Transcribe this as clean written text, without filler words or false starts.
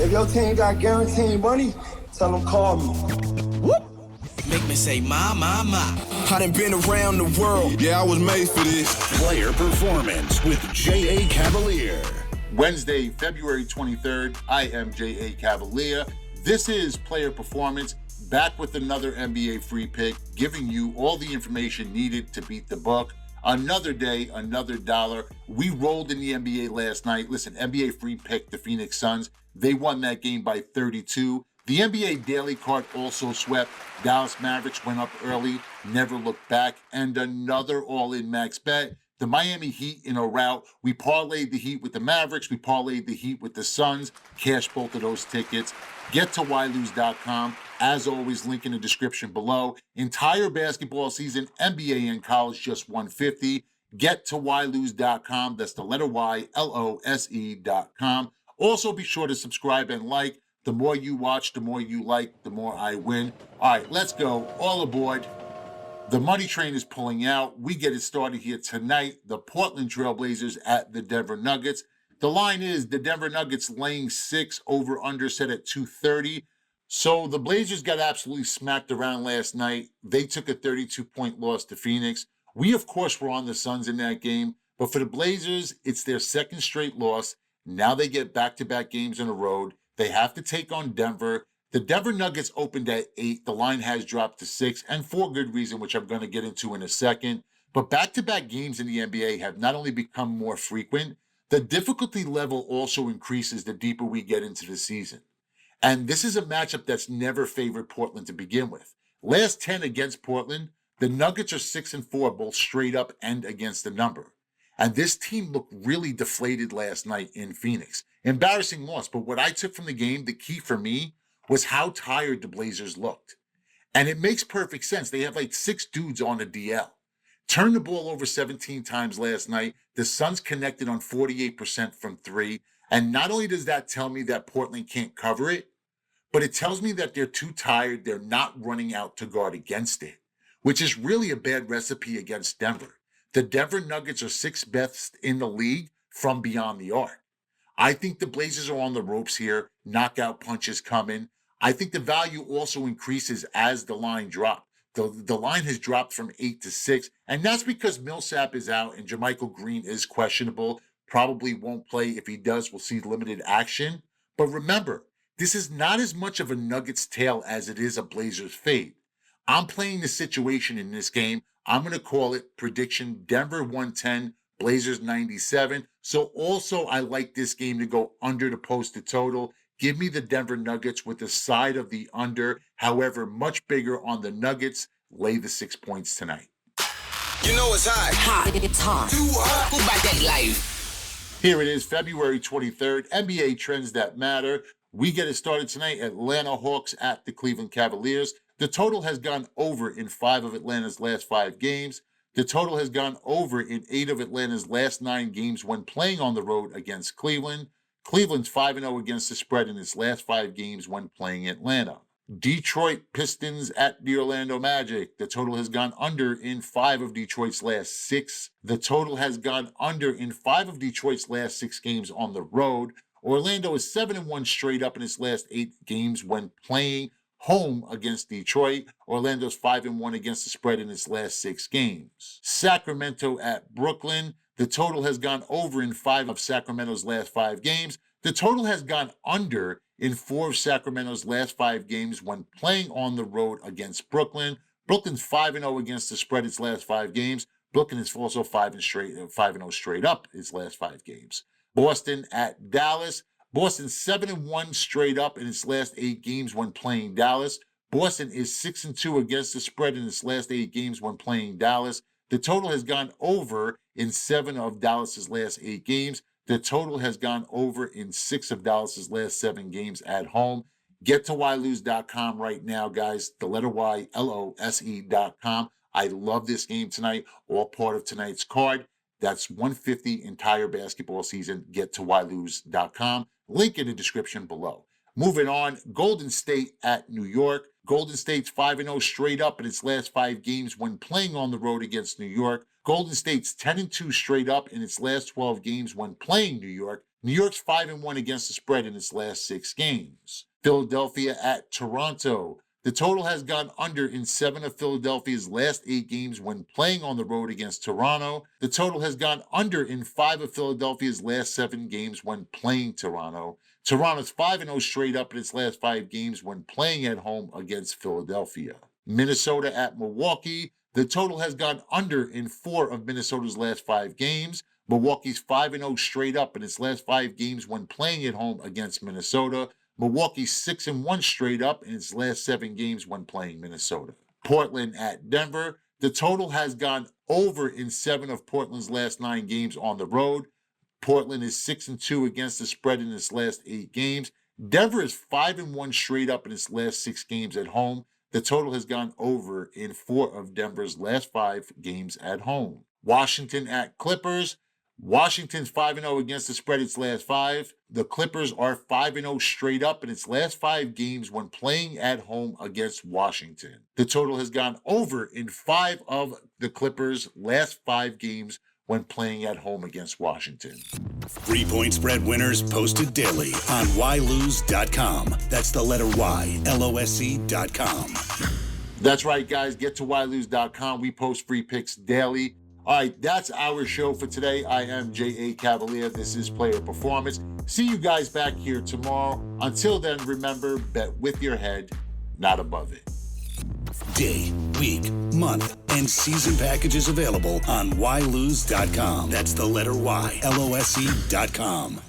If your team got guaranteed money, tell them call me. Whoop. Make me say, my. I done been around the world. Yeah, I was made for this. Player Performance with J.A. Cavalier. Wednesday, February 23rd, I am J.A. Cavalier. This is Player Performance, back with another NBA free pick, giving you all the information needed to beat the book. Another day, another dollar. We rolled in the NBA last night. Listen, NBA free pick, the Phoenix Suns. They won that game by 32. The NBA Daily Card also swept. Dallas Mavericks went up early, never looked back, and another all-in max bet. The Miami Heat in a rout. We parlayed the Heat with the Mavericks. We parlayed the Heat with the Suns. Cashed both of those tickets. Get to whylose.com. As always, link in the description below. Entire basketball season, NBA and college, just $150. Get to whylose.com. That's the letter Y, LOSE.com. Also, be sure to subscribe and like. The more you watch, the more you like, the more I win. All right, let's go. All aboard. The money train is pulling out. We get it started here tonight. The Portland Trailblazers at the Denver Nuggets. The line is the Denver Nuggets laying 6, over under set at 230. So the Blazers got absolutely smacked around last night. They took a 32-point loss to Phoenix. We, of course, were on the Suns in that game. But for the Blazers, it's their second straight loss. Now they get back-to-back games on the road. They have to take on Denver. The Denver Nuggets opened at 8. The line has dropped to 6, and for good reason, which I'm going to get into in a second. But back-to-back games in the NBA have not only become more frequent, the difficulty level also increases the deeper we get into the season. And this is a matchup that's never favored Portland to begin with. Last 10 against Portland, the Nuggets are 6-4, both straight up and against the number. And this team looked really deflated last night in Phoenix. Embarrassing loss, but what I took from the game, the key for me, was how tired the Blazers looked. And it makes perfect sense. They have like 6 dudes on the DL. Turned the ball over 17 times last night. The Suns connected on 48% from 3. And not only does that tell me that Portland can't cover it, but it tells me that they're too tired. They're not running out to guard against it, which is really a bad recipe against Denver. The Denver Nuggets are 6th best in the league from beyond the arc. I think the Blazers are on the ropes here. Knockout punches coming. I think the value also increases as the line drops. The line has dropped from 8 to 6, and that's because Millsap is out and JaMychal Green is questionable. Probably won't play. If he does, we'll see limited action. But remember, this is not as much of a Nuggets tale as it is a Blazers fade. I'm playing the situation in this game. I'm going to call it prediction Denver 110, Blazers 97. So also I like this game to go under the posted total. Give me the Denver Nuggets with the side of the under. However, much bigger on the Nuggets. Lay the 6 points tonight. You know it's hot. Hot. It's hot. Too hot. Who about that life? Here it is, February 23rd. NBA trends that matter. We get it started tonight. Atlanta Hawks at the Cleveland Cavaliers. The total has gone over in 5 of Atlanta's last 5 games. The total has gone over in 8 of Atlanta's last 9 games when playing on the road against Cleveland. Cleveland's 5-0 against the spread in its last 5 games when playing Atlanta. Detroit Pistons at the Orlando Magic. The total has gone under in 5 of Detroit's last 6. The total has gone under in 5 of Detroit's last 6 games on the road. Orlando is 7-1 straight up in its last 8 games when playing home against Detroit. Orlando's 5-1 against the spread in its last 6 games. Sacramento at Brooklyn. The total has gone over in 5 of Sacramento's last 5 games. The total has gone under in 4 of Sacramento's last 5 games when playing on the road against Brooklyn. Brooklyn's 5-0 against the spread its last 5 games. Brooklyn is also 5-0 straight up its last 5 games. Boston at Dallas. Boston 7-1 straight up in its last 8 games when playing Dallas. Boston is 6-2 against the spread in its last 8 games when playing Dallas. The total has gone over in 7 of Dallas's last 8 games. The total has gone over in 6 of Dallas's last 7 games at home. Get to whylose.com right now, guys. The letter Y, LOSE.com. I love this game tonight, all part of tonight's card. That's 150 entire basketball season. Get to whylose.com. Link in the description below. Moving on, Golden State at New York. Golden State's 5-0 straight up in its last 5 games when playing on the road against New York. Golden State's 10-2 straight up in its last 12 games when playing New York. New York's 5-1 against the spread in its last 6 games. Philadelphia at Toronto. The total has gone under in 7 of Philadelphia's last 8 games when playing on the road against Toronto. The total has gone under in 5 of Philadelphia's last 7 games when playing Toronto. Toronto's 5-0 straight up in its last 5 games when playing at home against Philadelphia. Minnesota at Milwaukee. The total has gone under in 4 of Minnesota's last 5 games. Milwaukee's 5-0 straight up in its last 5 games when playing at home against Minnesota. Milwaukee's 6-1 straight up in its last 7 games when playing Minnesota. Portland at Denver. The total has gone over in 7 of Portland's last 9 games on the road. Portland is 6-2 against the spread in its last 8 games. Denver is 5-1 straight up in its last 6 games at home. The total has gone over in 4 of Denver's last 5 games at home. Washington at Clippers. Washington's 5-0 against the spread its last 5. The Clippers are 5-0 straight up in its last 5 games when playing at home against Washington. The total has gone over in 5 of the Clippers' last 5 games when playing at home against Washington. 3-point spread winners posted daily on ylose.com. That's the letter Y, LOSC.com. That's right, guys. Get to ylose.com. We post free picks daily. All right, that's our show for today. I am J.A. Cavalier. This is Player Performance. See you guys back here tomorrow. Until then, remember, bet with your head, not above it. Day, week, month, and season packages available on ylose.com. That's the letter Y, LOSC.com.